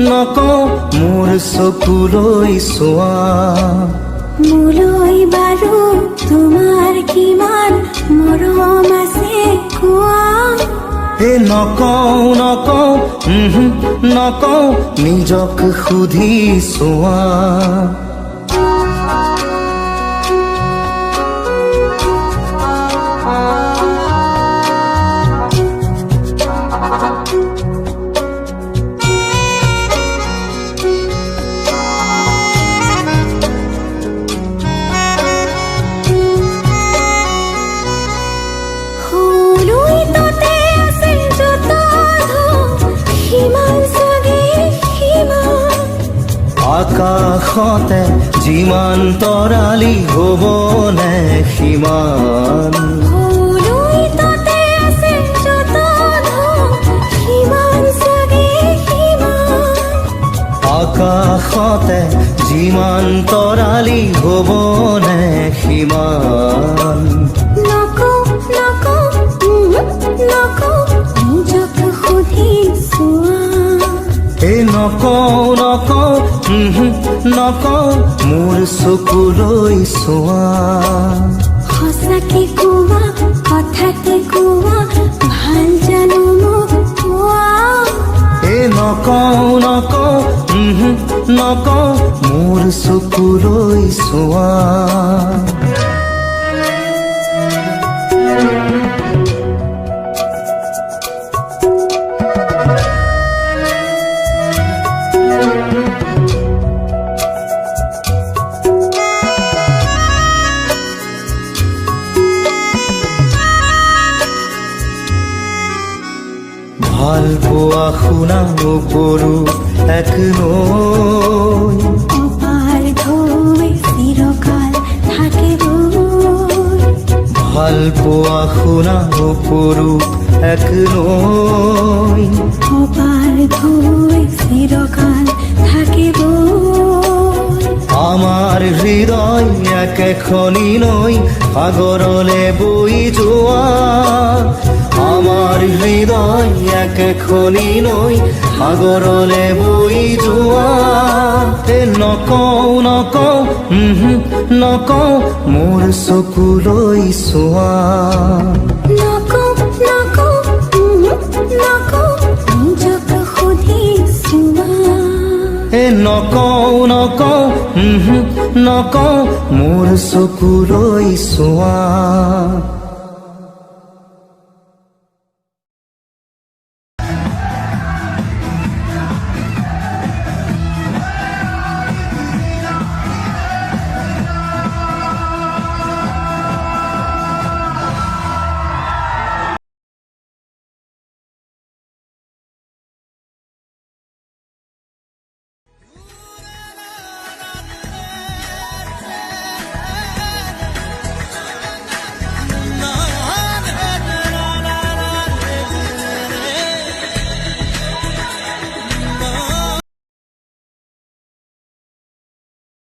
নকওঁ মোৰ চকুলৈ চোৱা। মোলৈ বাৰু তোমাৰ কিমান মৰম আছে কোৱা। নকওঁ নিজক সুধি চোৱা। আকাশতে যিমান তৰালি হ'বনে সিমান। আকাশতে যিমান তৰালি হ'বনে সিমান। নকওঁ মোৰ চকুলৈ চোৱা। সঁচাকে কোৱা কথাতে কোৱা ভাল জানো মোক কোৱা। নকওঁ মোৰ চকুলৈ চোৱা। ভাল পোৱা শুনা কৰো এক নৈ। অপাৰ ঢৌ চিৰকাল থাকিব। ভাল পোৱা শুনা কৰো এক নৈ। অপাৰ ঢৌ চিৰকাল থাকিব। আমাৰ হৃদয় একেখনি নৈ সাগৰলে বৈ যোৱা। আমাৰ হৃদয় একেখনি নৈ সাগৰলে বৈ যোৱা। নকওঁ মোৰ চকুলৈ চোৱা। নিজক সুধি চোৱা। নকওঁ মোৰ চকুলৈ চোৱা।